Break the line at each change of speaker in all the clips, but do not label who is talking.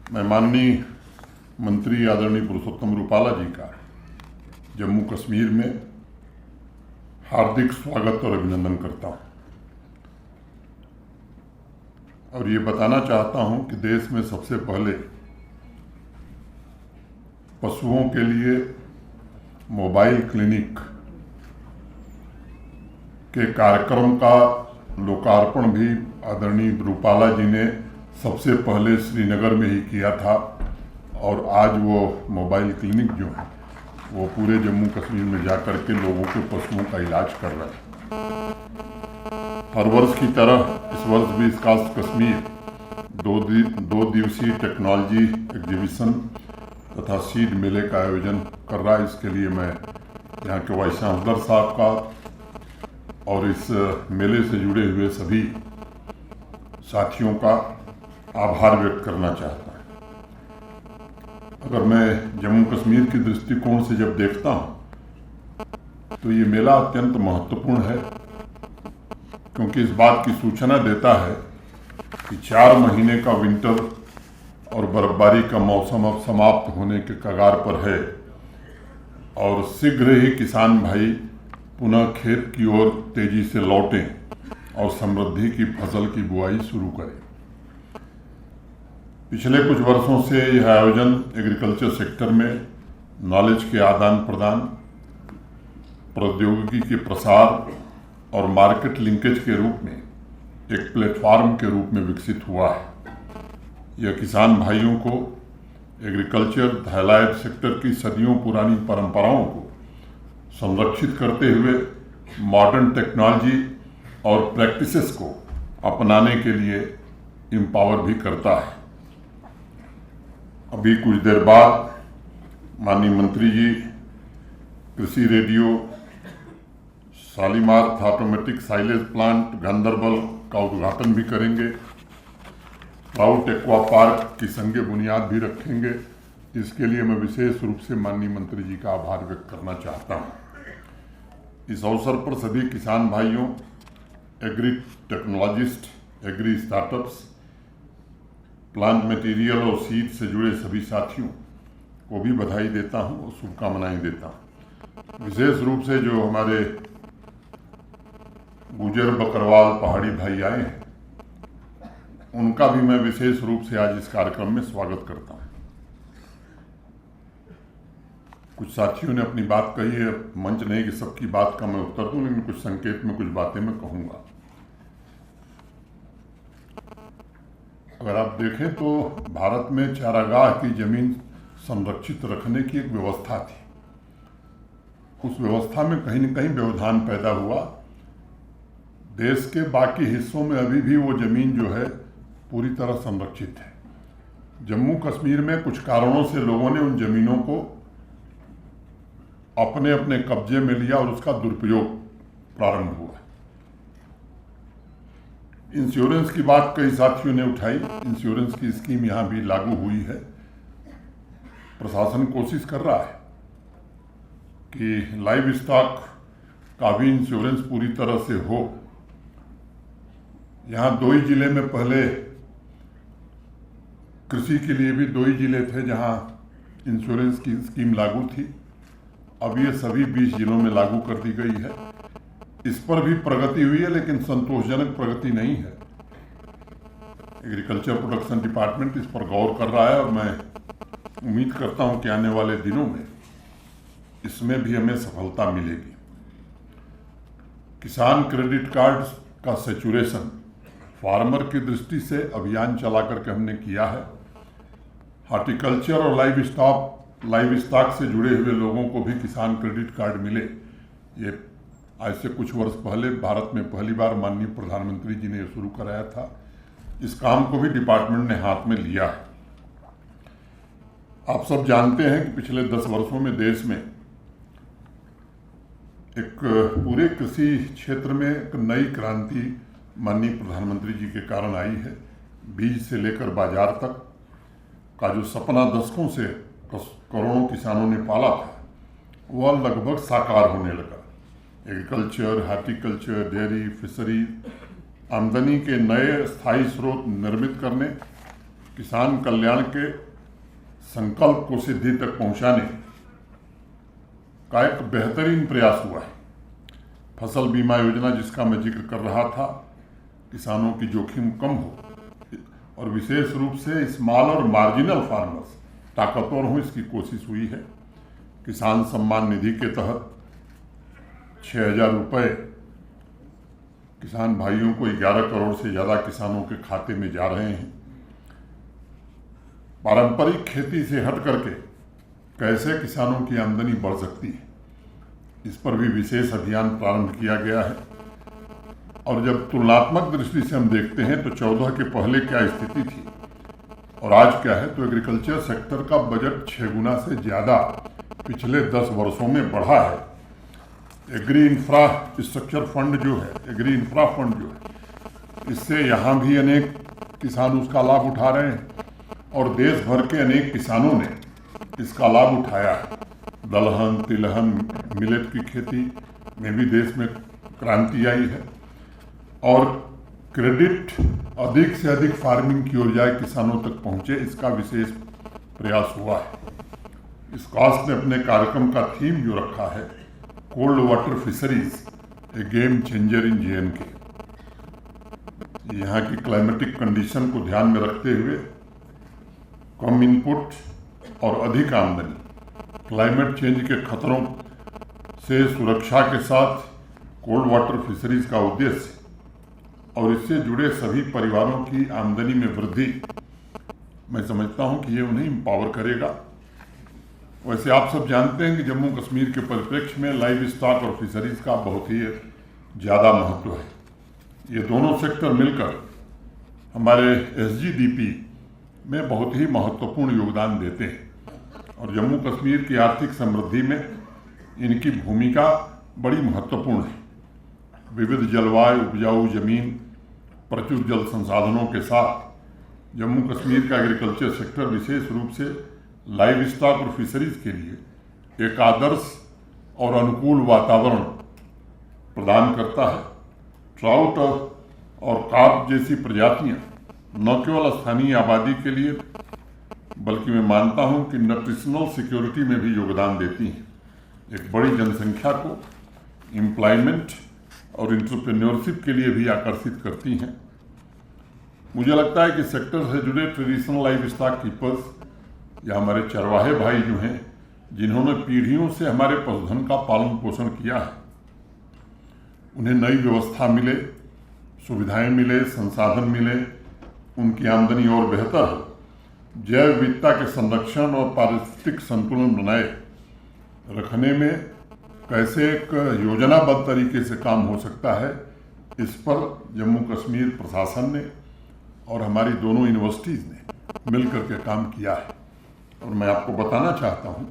मैं माननीय मंत्री आदरणीय पुरुषोत्तम रूपाला जी का जम्मू कश्मीर में हार्दिक स्वागत और अभिनंदन करता हूं और ये बताना चाहता हूं कि देश में सबसे पहले पशुओं के लिए मोबाइल क्लिनिक के कार्यक्रम का लोकार्पण भी आदरणीय रूपाला जी ने सबसे पहले श्रीनगर में ही किया था और आज वो मोबाइल क्लिनिक जो है वो पूरे जम्मू कश्मीर में जाकर के लोगों के पशुओं का इलाज कर रहे हैं। हर वर्ष की तरह इस वर्ष भी विकास कश्मीर दो दिवसीय टेक्नोलॉजी एग्जीबिशन तथा सीड मेले का आयोजन कर रहा है। इसके लिए मैं यहाँ के वाइस चांसलर साहब का और इस मेले से जुड़े हुए सभी साथियों का आभार व्यक्त करना चाहता हूँ। अगर मैं जम्मू कश्मीर की दृष्टिकोण से जब देखता हूँ तो ये मेला अत्यंत महत्वपूर्ण है, क्योंकि इस बात की सूचना देता है कि 4 महीने का विंटर और बर्फबारी का मौसम अब समाप्त होने के कगार पर है और शीघ्र ही किसान भाई पुनः खेत की ओर तेजी से लौटें और समृद्धि की फसल की बुआई शुरू करें। पिछले कुछ वर्षों से यह आयोजन एग्रीकल्चर सेक्टर में नॉलेज के आदान प्रदान, प्रौद्योगिकी के प्रसार और मार्केट लिंकेज के रूप में एक प्लेटफॉर्म के रूप में विकसित हुआ है। यह किसान भाइयों को एग्रीकल्चर हाइलाइट सेक्टर की सदियों पुरानी परंपराओं को संरक्षित करते हुए मॉडर्न टेक्नोलॉजी और प्रैक्टिसेस को अपनाने के लिए एम्पावर भी करता है। अभी कुछ देर बाद माननीय मंत्री जी कृषि radio, Shalimar automatic silage plant Ganderbal का उद्घाटन भी करेंगे। क्लाउड एक्वा पार्क की संगे बुनियाद भी रखेंगे। इसके लिए मैं विशेष रूप से माननीय मंत्री जी का आभार व्यक्त करना चाहता हूँ। इस अवसर पर सभी किसान भाइयों, agri technologist, agri startups, plant material और सीड से जुड़े सभी साथियों को भी बधाई देता हूँ और शुभकामनाएं देता हूँ। विशेष रूप से जो हमारे गुजर बकरवाल पहाड़ी भाई आए हैं, उनका भी मैं विशेष रूप से आज इस कार्यक्रम में स्वागत करता हूँ। कुछ साथियों ने अपनी बात कही है, मंच नहीं कि सबकी बात का मैं उत्तर दूं, लेकिन कुछ संकेत में कुछ बातें मैं कहूंगा। अगर आप देखें तो भारत में चारागाह की जमीन संरक्षित रखने की एक व्यवस्था थी। उस व्यवस्था में कहीं न कहीं व्यवधान पैदा हुआ। देश के बाकी हिस्सों में अभी भी वो जमीन जो है पूरी तरह संरक्षित है। जम्मू कश्मीर में कुछ कारणों से लोगों ने उन जमीनों को अपने अपने कब्जे में लिया और उसका दुरुपयोग प्रारंभ हुआ। इंश्योरेंस की बात कई साथियों ने उठाई। इंश्योरेंस की स्कीम यहाँ भी लागू हुई है। प्रशासन कोशिश कर रहा है कि लाइव स्टॉक का भी इंश्योरेंस पूरी तरह से हो। यहाँ 2 ही जिले में पहले कृषि के लिए भी 2 ही जिले थे जहाँ इंश्योरेंस की स्कीम लागू थी। अब ये सभी 20 जिलों में लागू कर दी गई है। इस पर भी प्रगति हुई है, लेकिन संतोषजनक प्रगति नहीं है। एग्रीकल्चर प्रोडक्शन डिपार्टमेंट इस पर गौर कर रहा है और मैं उम्मीद करता हूं कि आने वाले दिनों में इसमें भी हमें सफलता मिलेगी। किसान क्रेडिट कार्ड का सैचुरेशन फार्मर की दृष्टि से अभियान चला करके हमने किया है। हॉर्टिकल्चर और लाइव स्टॉक से जुड़े हुए लोगों को भी किसान क्रेडिट कार्ड मिले। ये आज से कुछ वर्ष पहले भारत में पहली बार माननीय प्रधानमंत्री जी ने शुरू कराया था। इस काम को भी डिपार्टमेंट ने हाथ में लिया है। आप सब जानते हैं कि पिछले 10 वर्षों में देश में एक पूरे कृषि क्षेत्र में एक नई क्रांति माननीय प्रधानमंत्री जी के कारण आई है। बीज से लेकर बाजार तक का जो सपना दशकों से करोड़ों किसानों ने पाला था, वह लगभग साकार होने लगा। एग्रीकल्चर, हार्टिकल्चर, डेयरी, फिशरी, आमदनी के नए स्थायी स्रोत निर्मित करने किसान कल्याण के संकल्प को सिद्धि तक पहुंचाने का एक बेहतरीन प्रयास हुआ है। फसल बीमा योजना जिसका मैं जिक्र कर रहा था, किसानों की जोखिम कम हो और विशेष रूप से स्मॉल और मार्जिनल फार्मर्स ताकतवर हों, इसकी कोशिश हुई है। किसान सम्मान निधि के तहत 6,000 रुपये किसान भाइयों को 11 करोड़ से ज़्यादा किसानों के खाते में जा रहे हैं। पारंपरिक खेती से हट करके कैसे किसानों की आमदनी बढ़ सकती है, इस पर भी विशेष अभियान प्रारंभ किया गया है। और जब तुलनात्मक दृष्टि से हम देखते हैं तो 14 के पहले क्या स्थिति थी और आज क्या है, तो एग्रीकल्चर सेक्टर का बजट 6 गुना से ज़्यादा पिछले 10 वर्षों में बढ़ा है। एग्री इंफ्रास्ट्रक्चर फंड जो है, एग्री इंफ्रा फंड जो है, इससे यहाँ भी अनेक किसान उसका लाभ उठा रहे हैं और देश भर के अनेक किसानों ने इसका लाभ उठाया है। दलहन, तिलहन, मिलेट की खेती में भी देश में क्रांति आई है और क्रेडिट अधिक से अधिक फार्मिंग की ओर जाए, किसानों तक पहुँचे, इसका विशेष प्रयास हुआ है। इस कास्ट ने अपने कार्यक्रम का थीम जो रखा है, कोल्ड वाटर फिशरीज ए गेम चेंजर इन JNK। यहाँ की क्लाइमेटिक कंडीशन को ध्यान में रखते हुए कम इनपुट और अधिक आमदनी, क्लाइमेट चेंज के खतरों से सुरक्षा के साथ कोल्ड वाटर फिशरीज का उद्देश्य और इससे जुड़े सभी परिवारों की आमदनी में वृद्धि, मैं समझता हूँ कि ये उन्हें एम्पावर करेगा। वैसे आप सब जानते हैं कि जम्मू कश्मीर के परिप्रेक्ष्य में लाइव स्टॉक और फिशरीज का बहुत ही ज़्यादा महत्व है। ये दोनों सेक्टर मिलकर हमारे SGDP में बहुत ही महत्वपूर्ण योगदान देते हैं और जम्मू कश्मीर की आर्थिक समृद्धि में इनकी भूमिका बड़ी महत्वपूर्ण है। विविध जलवायु, उपजाऊ जमीन, प्रचुर जल संसाधनों के साथ जम्मू कश्मीर का एग्रीकल्चर सेक्टर विशेष रूप से लाइव स्टॉक और फिशरीज के लिए एक आदर्श और अनुकूल वातावरण प्रदान करता है। ट्राउट और कार्प जैसी प्रजातियां न केवल स्थानीय आबादी के लिए बल्कि मैं मानता हूं कि न्यूट्रिशनल सिक्योरिटी में भी योगदान देती हैं। एक बड़ी जनसंख्या को एम्प्लॉयमेंट और एंटरप्रेन्योरशिप के लिए भी आकर्षित करती हैं। मुझे लगता है कि सेक्टर से जुड़े ट्रेडिशनल लाइव स्टॉक कीपर्स या हमारे चरवाहे भाई जो हैं, जिन्होंने पीढ़ियों से हमारे पशुधन का पालन पोषण किया है, उन्हें नई व्यवस्था मिले, सुविधाएं मिले, संसाधन मिले, उनकी आमदनी और बेहतर हो, जैव विविधता के संरक्षण और पारिस्थितिक संतुलन बनाए रखने में कैसे एक योजनाबद्ध तरीके से काम हो सकता है, इस पर जम्मू कश्मीर प्रशासन ने और हमारी दोनों यूनिवर्सिटीज़ ने मिलकर के काम किया है। और मैं आपको बताना चाहता हूँ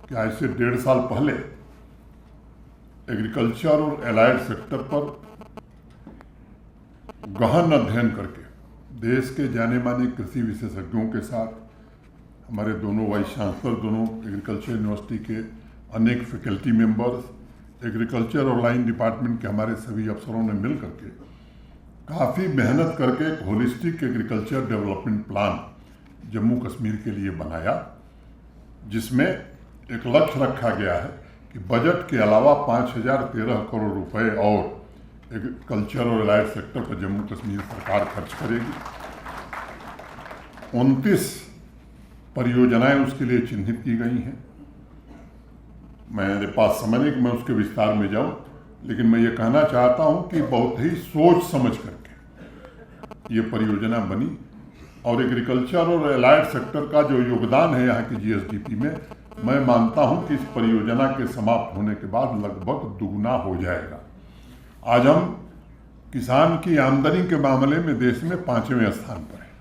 कि आज से 1.5 साल पहले एग्रीकल्चर और एलाइड सेक्टर पर गहन अध्ययन करके देश के जाने माने कृषि विशेषज्ञों के साथ हमारे दोनों वाइस चांसलर, दोनों एग्रीकल्चर यूनिवर्सिटी के अनेक फैकल्टी मेंबर्स, एग्रीकल्चर और लाइन डिपार्टमेंट के हमारे सभी अफसरों ने मिल करके काफ़ी मेहनत करके एक holistic agriculture development plan Jammu Kashmir के लिए बनाया, जिसमें एक लक्ष्य रखा गया है कि बजट के अलावा 5,013 करोड़ रुपए और एग्रीकल्चर और एलाइड सेक्टर पर जम्मू कश्मीर सरकार खर्च करेगी। 29 परियोजनाएं उसके लिए चिन्हित की गई हैं। मेरे पास समय नहीं कि मैं उसके विस्तार में जाऊं, लेकिन मैं ये कहना चाहता हूं कि बहुत ही सोच समझ करके ये परियोजना बनी और एग्रीकल्चर और एलाइड सेक्टर का जो योगदान है यहाँ की GSDP में, मैं मानता हूं कि इस परियोजना के समाप्त होने के बाद लगभग दुगना हो जाएगा। आज हम किसान की आमदनी के मामले में देश में 5वें स्थान पर हैं।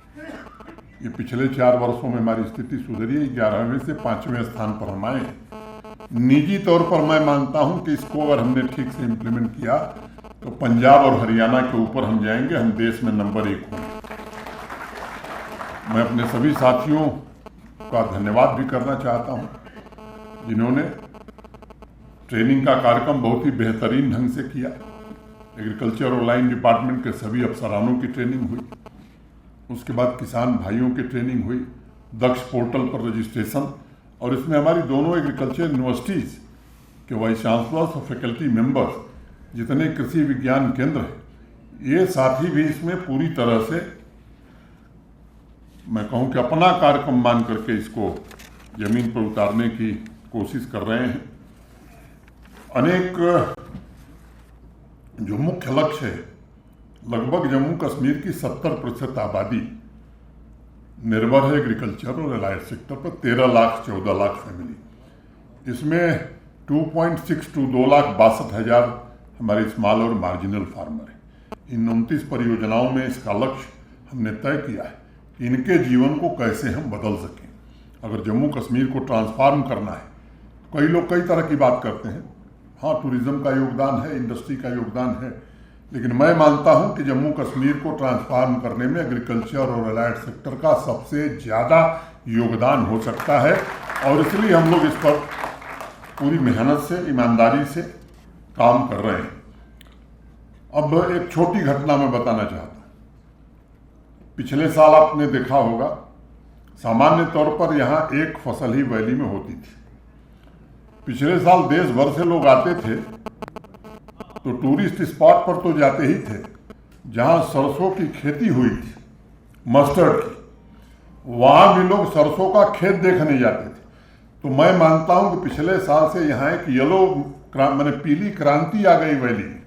ये पिछले 4 वर्षों में हमारी स्थिति सुधरी है, 11वें से 5वें स्थान पर हम आए हैं। निजी तौर पर मैं मानता हूं कि इसको अगर हमने ठीक से इम्प्लीमेंट किया तो पंजाब और हरियाणा के ऊपर हम जाएंगे, हम देश में नंबर 1 होंगे। मैं अपने सभी साथियों का धन्यवाद भी करना चाहता हूं जिन्होंने ट्रेनिंग का कार्यक्रम बहुत ही बेहतरीन ढंग से किया। एग्रीकल्चर और लाइन डिपार्टमेंट के सभी अफसरानों की ट्रेनिंग हुई उसके बाद किसान भाइयों की ट्रेनिंग हुई, दक्ष पोर्टल पर रजिस्ट्रेशन, और इसमें हमारी दोनों एग्रीकल्चर यूनिवर्सिटीज़ के वाइस चांसलर्स और फैकल्टी मेंबर्स, जितने कृषि विज्ञान केंद्र हैं, ये साथी भी इसमें पूरी तरह से, मैं कहूँ कि अपना कार्यक्रम मान करके इसको जमीन पर उतारने की कोशिश कर रहे हैं। अनेक जो मुख्य लक्ष्य है, लगभग जम्मू कश्मीर की 70% आबादी निर्भर है एग्रीकल्चर और एलाइड सेक्टर पर, 13 लाख 14 लाख फैमिली। इसमें 2.6 to 2,62,000 हमारे स्मॉल और मार्जिनल फार्मर हैं। इन 29 परियोजनाओं में इसका लक्ष्य हमने तय किया है कि इनके जीवन को कैसे हम बदल सकें। अगर जम्मू कश्मीर को ट्रांसफॉर्म करना है, कई लोग कई तरह की बात करते हैं, हाँ टूरिज्म का योगदान है, इंडस्ट्री का योगदान है, लेकिन मैं मानता हूं कि जम्मू कश्मीर को ट्रांसफॉर्म करने में एग्रीकल्चर और एलाइड सेक्टर का सबसे ज़्यादा योगदान हो सकता है, और इसलिए हम लोग इस पर पूरी मेहनत से, ईमानदारी से काम कर रहे हैं। अब एक छोटी घटना मैं बताना चाहता हूँ। पिछले साल आपने देखा होगा, सामान्य तौर पर यहाँ एक फसल ही वैली में होती थी। पिछले साल देश भर से लोग आते थे, तो टूरिस्ट स्पॉट पर तो जाते ही थे जहाँ सरसों की खेती हुई थी, मस्टर्ड की, वहाँ भी लोग सरसों का खेत देखने जाते थे। तो मैं मानता हूँ कि पिछले साल से यहाँ एक माने पीली क्रांति आ गई वैली में,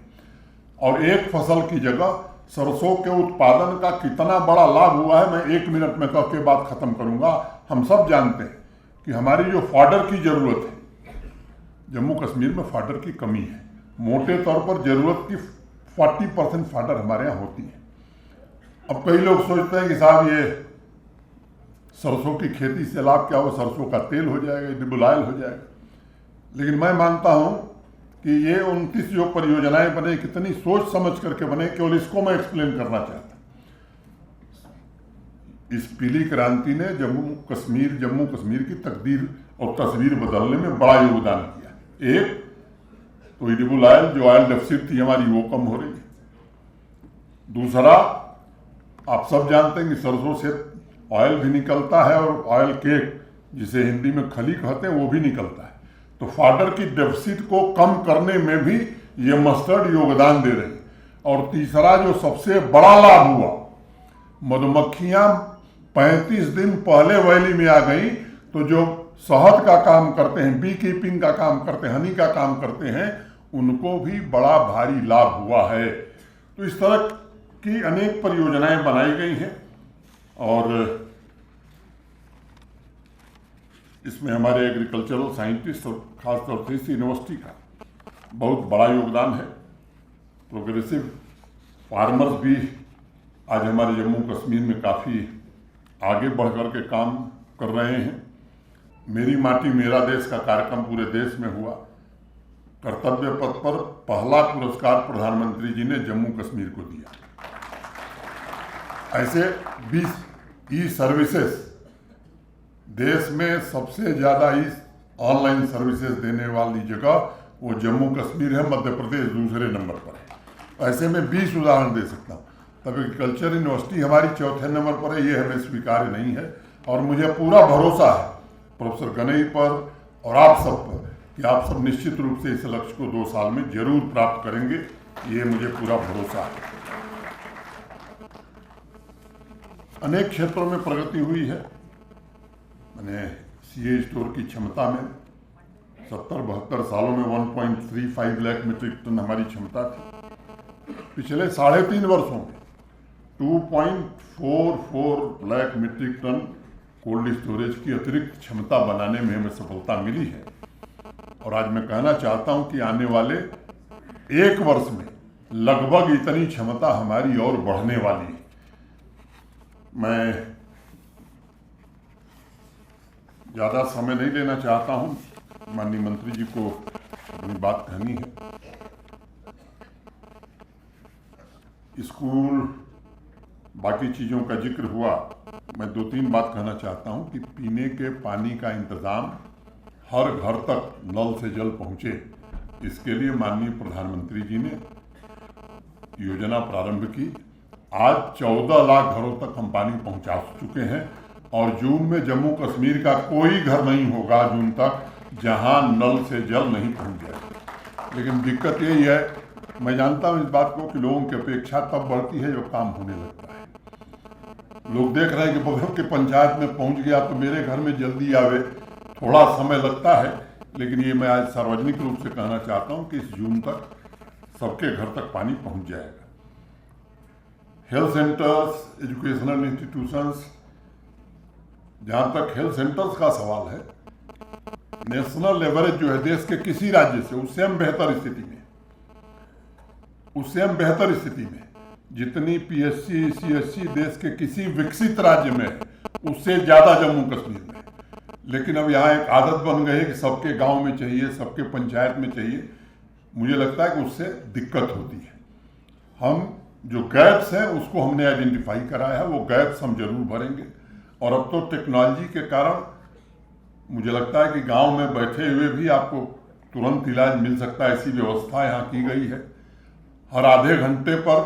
और एक फसल की जगह सरसों के उत्पादन का कितना बड़ा लाभ हुआ है, मैं 1 मिनट में कह के बात खत्म करूंगा। हम सब जानते हैं कि हमारी जो फॉडर की जरूरत है, जम्मू कश्मीर में फॉडर की कमी है। मोटे तौर पर जरूरत की 40% फॉडर हमारे यहाँ होती है। अब कई लोग सोचते हैं कि साहब ये सरसों की खेती से लाभ क्या हो, सरसों का तेल हो जाएगा, एडिबल ऑयल हो जाएगा, लेकिन मैं मानता हूँ कि ये 29 जो परियोजनाएं बने, कितनी सोच समझ करके बने, केवल इसको मैं एक्सप्लेन करना चाहता हूँ। इस पीली क्रांति ने जम्मू कश्मीर की तकदीर और तस्वीर बदलने में बड़ा योगदान किया। एक तो एडिबल ऑयल, जो ऑयल डेफिसिट थी हमारी, वो कम हो रही है। दूसरा, आप सब जानते हैं कि सरसों से ऑयल भी निकलता है, और ऑयल केक, जिसे हिंदी में खली कहते हैं, वो भी निकलता है। तो फॉडर की डेफिसिट को कम करने में भी ये मस्टर्ड योगदान दे रही है। और तीसरा जो सबसे बड़ा लाभ हुआ, मधुमक्खियां 35 दिन पहले वैली में आ गई, तो जो शहद का काम करते हैं, बी कीपिंग का काम करते हैं, हनी का काम करते हैं, उनको भी बड़ा भारी लाभ हुआ है। तो इस तरह की अनेक परियोजनाएं बनाई गई हैं, और इसमें हमारे एग्रीकल्चरल साइंटिस्ट और खासतौर से इस यूनिवर्सिटी का बहुत बड़ा योगदान है। प्रोग्रेसिव फार्मर्स भी आज हमारे जम्मू कश्मीर में काफ़ी आगे बढ़ कर के काम कर रहे हैं। मेरी माटी मेरा देश का कार्यक्रम पूरे देश में हुआ। कर्तव्य पथ पर पहला पुरस्कार प्रधानमंत्री जी ने जम्मू कश्मीर को दिया। ऐसे 20 ई सर्विसेज, देश में सबसे ज़्यादा ई ऑनलाइन सर्विसेज देने वाली जगह वो जम्मू कश्मीर है, मध्य प्रदेश दूसरे नंबर पर है। ऐसे में 20 उदाहरण दे सकता हूँ। तब एग्रीकल्चर यूनिवर्सिटी हमारी चौथे नंबर पर है, ये हमें स्वीकार्य नहीं है। और मुझे पूरा भरोसा है प्रोफेसर गनई पर और आप सब पर कि आप सब निश्चित रूप से इस लक्ष्य को 2 साल में जरूर प्राप्त करेंगे, ये मुझे पूरा भरोसा है। अनेक क्षेत्रों में प्रगति हुई है। मैंने सीए स्टोर की क्षमता में 70-72 सालों में 1.35 लाख मीट्रिक टन हमारी क्षमता थी। पिछले 3.5 वर्षों में 2.44 lakh metric ton cold storage की अतिरिक्त क्षमता बनाने में हमें सफलता मिली है। और आज मैं कहना चाहता हूं कि आने वाले 1 वर्ष में लगभग इतनी क्षमता हमारी और बढ़ने वाली है। मैं ज़्यादा समय नहीं लेना चाहता हूं, माननीय मंत्री जी को अपनी बात कहनी है। स्कूल, बाकी चीज़ों का जिक्र हुआ। मैं 2-3 बात कहना चाहता हूं कि पीने के पानी का इंतज़ाम हर घर तक नल से जल पहुंचे, इसके लिए माननीय प्रधानमंत्री जी ने योजना प्रारंभ की। आज 14 लाख घरों तक हम पानी पहुंचा चुके हैं और जून में जम्मू कश्मीर का कोई घर नहीं होगा जून तक जहां नल से जल नहीं पहुंच जाए। लेकिन दिक्कत यही है, मैं जानता हूं इस बात को कि लोगों की अपेक्षा तब बढ़ती है जब काम होने लगता है। लोग देख रहे हैं कि बगल के पंचायत में पहुंच गया तो मेरे घर में जल्दी आवे, थोड़ा समय लगता है। लेकिन ये मैं आज सार्वजनिक रूप से कहना चाहता हूं कि इस जून तक सबके घर तक पानी पहुंच जाएगा। हेल्थ सेंटर्स, एजुकेशनल इंस्टीट्यूशंस, जहां तक हेल्थ सेंटर्स का सवाल है, नेशनल एवरेज जो है देश के किसी राज्य से, उससे हम बेहतर स्थिति में जितनी पीएचसी सीएचसी देश के किसी विकसित राज्य में है उससे ज्यादा जम्मू कश्मीर में। लेकिन अब यहाँ एक आदत बन गई है कि सबके गांव में चाहिए, सबके पंचायत में चाहिए। मुझे लगता है कि उससे दिक्कत होती है। हम जो गैप्स हैं उसको हमने आइडेंटिफाई कराया है, वो गैप्स हम जरूर भरेंगे। और अब तो टेक्नोलॉजी के कारण मुझे लगता है कि गांव में बैठे हुए भी आपको तुरंत इलाज मिल सकता है, ऐसी व्यवस्था यहाँ की गई है। हर आधे घंटे पर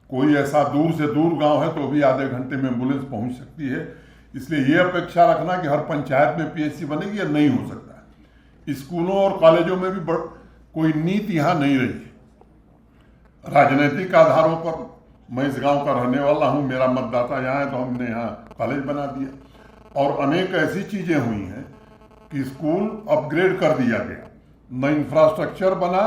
कोई ऐसा दूर से दूर गांव है तो भी आधे घंटे में एम्बुलेंस पहुंच सकती है। इसलिए ये अपेक्षा रखना कि हर पंचायत में पीएचसी बनेगी, यह नहीं हो सकता है। स्कूलों और कॉलेजों में भी कोई नीति यहाँ नहीं रही है। राजनीतिक आधारों पर मैं इस गांव का रहने वाला हूँ, मेरा मतदाता यहाँ है तो हमने यहाँ कॉलेज बना दिया। और अनेक ऐसी चीज़ें हुई हैं कि स्कूल अपग्रेड कर दिया गया, न इंफ्रास्ट्रक्चर बना,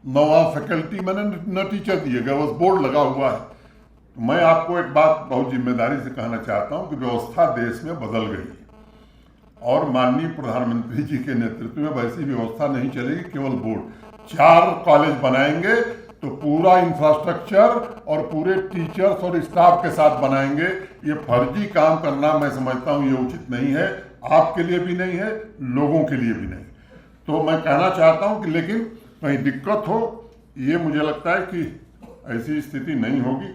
न वहाँ फैकल्टी मैंने न टीचर दिए गए, बस बोर्ड लगा हुआ है। तो मैं आपको एक बात बहुत जिम्मेदारी से कहना चाहता हूँ कि व्यवस्था देश में बदल गई है और माननीय प्रधानमंत्री जी के नेतृत्व में वैसी व्यवस्था नहीं चलेगी। केवल बोर्ड 4 कॉलेज बनाएंगे तो पूरा इंफ्रास्ट्रक्चर और पूरे टीचर्स और स्टाफ के साथ बनाएंगे। ये फर्जी काम करना मैं समझता हूँ ये उचित नहीं है, आपके लिए भी नहीं है, लोगों के लिए भी नहीं। तो मैं कहना चाहता हूँ कि लेकिन कहीं दिक्कत हो, ये मुझे लगता है कि ऐसी स्थिति नहीं होगी।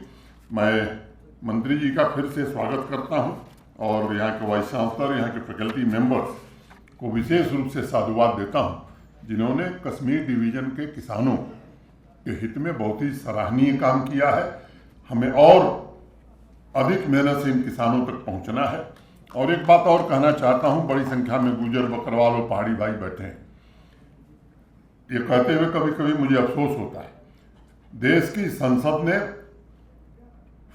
मैं मंत्री जी का फिर से स्वागत करता हूँ और यहाँ के वाइस चांसलर, यहाँ के फैकल्टी मेंबर्स को विशेष रूप से साधुवाद देता हूँ, जिन्होंने कश्मीर डिवीज़न के किसानों के हित में बहुत ही सराहनीय काम किया है। हमें और अधिक मेहनत से इन किसानों तक पहुँचना है। और एक बात और कहना चाहता हूँ, बड़ी संख्या में गुजर बकरवाल और पहाड़ी भाई बैठे हैं। ये कहते हुए कभी कभी मुझे अफसोस होता है, देश की संसद ने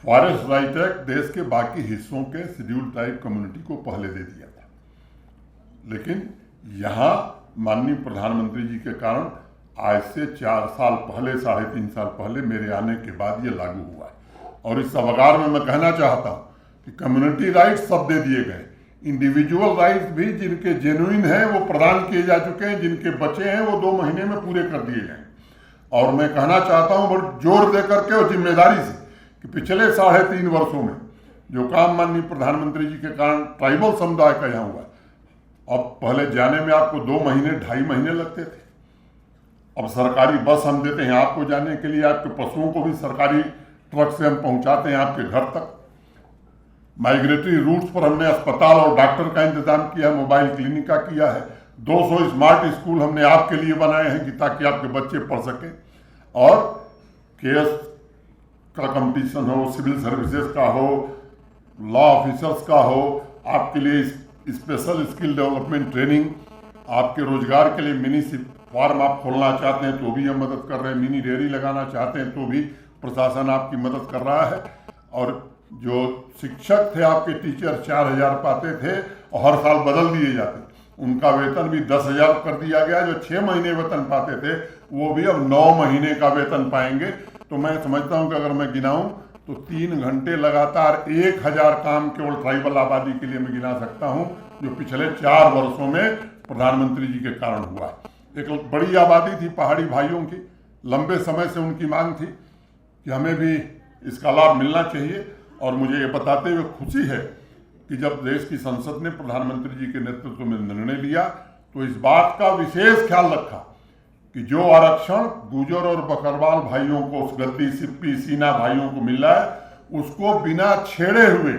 फॉरेस्ट राइट एक्ट देश के बाकी हिस्सों के शेड्यूल्ड ट्राइब कम्युनिटी को पहले दे दिया था, लेकिन यहाँ माननीय प्रधानमंत्री जी के कारण आज से 4 साल पहले, 3.5 साल पहले मेरे आने के बाद ये लागू हुआ है। और इस सभागार में मैं कहना चाहता हूँ कि कम्युनिटी राइट्स सब दे दिए गए, इंडिविजुअल राइट्स भी जिनके जेन्युइन हैं वो प्रदान किए जा चुके हैं, जिनके बचे हैं वो 2 महीने में पूरे कर दिए जाएंगे। और मैं कहना चाहता हूँ बड़ी जोर दे करके और जिम्मेदारी से कि पिछले 3.5 वर्षों में जो काम माननीय प्रधानमंत्री जी के कारण ट्राइबल समुदाय का यहाँ हुआ, अब पहले जाने में आपको 2 महीने 2.5 महीने लगते थे, अब सरकारी बस हम देते हैं आपको जाने के लिए, आपके पशुओं को भी सरकारी ट्रक से हम पहुँचाते हैं आपके घर तक। माइग्रेटरी रूट्स पर हमने अस्पताल और डॉक्टर का इंतजाम किया है, मोबाइल क्लिनिक का किया है, 200 स्मार्ट स्कूल हमने आपके लिए बनाए हैं कि ताकि आपके बच्चे पढ़ सकें। और केएस का कंपटीशन हो, सिविल सर्विसेज का हो, लॉ ऑफिसर्स का हो, आपके लिए स्पेशल स्किल डेवलपमेंट ट्रेनिंग, आपके रोजगार के लिए मिनी फार्म आप खोलना चाहते हैं तो भी हम मदद कर रहे हैं, मिनी डेयरी लगाना चाहते हैं तो भी प्रशासन आपकी मदद कर रहा है। और जो शिक्षक थे आपके टीचर 4,000 पाते थे और हर साल बदल दिए जाते, उनका वेतन भी 10,000 कर दिया गया। जो 6 महीने वेतन पाते थे वो भी अब 9 महीने का वेतन पाएंगे। तो मैं समझता हूं कि अगर मैं गिनाऊं तो 3 घंटे लगातार 1000 काम केवल ट्राइबल आबादी के लिए मैं गिना सकता हूं, जो पिछले 4 वर्षों में प्रधानमंत्री जी के कारण हुआ है। एक बड़ी आबादी थी पहाड़ी भाइयों की, लंबे समय से उनकी मांग थी कि हमें भी इसका लाभ मिलना चाहिए। और मुझे ये बताते हुए खुशी है कि जब देश की संसद ने प्रधानमंत्री जी के नेतृत्व में निर्णय लिया तो इस बात का विशेष ख्याल रखा कि जो आरक्षण गुजर और बकरवाल भाइयों को, गद्दी सिप्पी सीना भाइयों को मिल रहा है, उसको बिना छेड़े हुए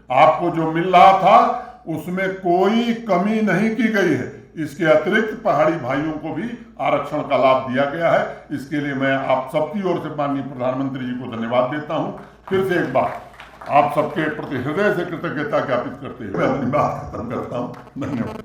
आपको जो मिल रहा था उसमें कोई कमी नहीं की गई है। इसके अतिरिक्त पहाड़ी भाइयों को भी आरक्षण का लाभ दिया गया है। इसके लिए मैं आप सबकी ओर से माननीय प्रधानमंत्री जी को धन्यवाद देता हूं। फिर से एक बार आप सबके प्रति हृदय से कृतज्ञता ज्ञापित करते हुए अपनी बात खत्म करता हूं। धन्यवाद।